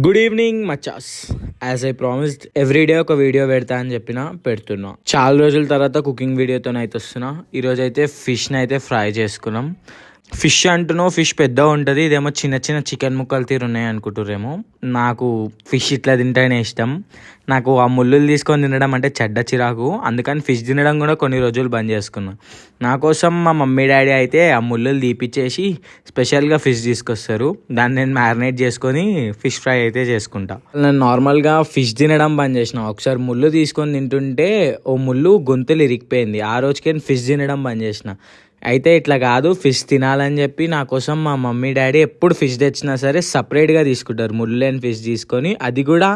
Good evening మచాస్. As I promised every day ఒక video పెడతా అని పెడుతున్నా. చాలా రోజుల తర్వాత కుకింగ్ వీడియోతోనైతే వస్తున్నా. ఈరోజు అయితే ఫిష్ని అయితే ఫ్రై చేసుకున్నాం. ఫిష్ అంటున్నావు, ఫిష్ పెద్దగా ఉంటుంది, ఇదేమో చిన్న చిన్న చికెన్ ముక్కలు తీరు ఉన్నాయి అనుకుంటురేమో. నాకు ఫిష్ ఇట్లా తింటేనే ఇష్టం. నాకు ఆ ముళ్ళులు తీసుకొని తినడం అంటే చెడ్డ చిరాకు. అందుకని ఫిష్ తినడం కూడా కొన్ని రోజులు బంద్ చేసుకున్నా. నా కోసం మా మమ్మీ డాడీ అయితే ఆ ముళ్ళులు తీపిచ్చేసి స్పెషల్గా ఫిష్ తీసుకొస్తారు. దాన్ని నేను మ్యారినేట్ చేసుకొని ఫిష్ ఫ్రై అయితే చేసుకుంటా. నేను నార్మల్గా ఫిష్ తినడం బంద్ చేసిన. ఒకసారి ముళ్ళు తీసుకొని తింటుంటే ఓ ముళ్ళు గొంతులు ఇరిగిపోయింది. ఆ రోజుకి ఫిష్ తినడం బంద్ చేసిన. అయితే ఇట్లా కాదు, ఫిష్ తినాలని చెప్పి నా కోసం మా మమ్మీ డాడీ ఎప్పుడు ఫిష్ తెచ్చినా సరే సపరేట్గా తీసుకుంటారు. ముళ్ళు లేని ఫిష్ తీసుకొని అది కూడా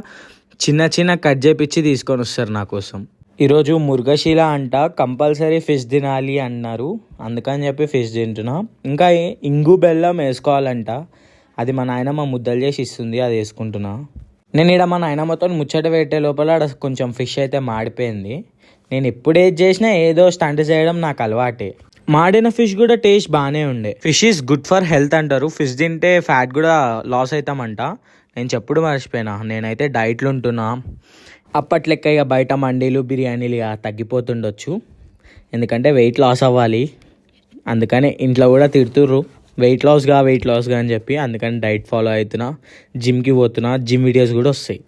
చిన్న చిన్న కట్ చేపించి తీసుకొని వస్తారు నా కోసం. ఈరోజు మురుగశీల అంట, కంపల్సరీ ఫిష్ తినాలి అన్నారు. అందుకని చెప్పి ఫిష్ తింటున్నా. ఇంకా ఇంగు బెల్లం వేసుకోవాలంట. అది మా నాయనమ్మ ముద్దలు చేసి ఇస్తుంది, అది వేసుకుంటున్నా. నేను ఇక్కడ మా నాయనమ్మతో ముచ్చట పెట్టే లోపల కొంచెం ఫిష్ అయితే మాడిపోయింది. నేను ఎప్పుడు ఏది చేసినా ఏదో స్టంట్ చేయడం నాకు అలవాటే. మాడిన ఫిష్ కూడా టేస్ట్ బాగానే ఉండే. Fish is good for health అంటారు. ఫిష్ తింటే ఫ్యాట్ కూడా లాస్ అవుతామంట. నేను చెప్పుడు మర్చిపోయినా. నేనైతే డైట్లో ఉంటున్నా. అప్పట్లెక్క ఇక బయట మండీలు బిర్యానీలు ఇక తగ్గిపోతుండొచ్చు, ఎందుకంటే వెయిట్ లాస్ అవ్వాలి. అందుకని ఇంట్లో కూడా తిడుతుర్రు వెయిట్ లాస్గా అని చెప్పి. అందుకని డైట్ ఫాలో అవుతున్నా, జిమ్కి పోతున్నా. జిమ్ వీడియోస్ కూడా వస్తాయి.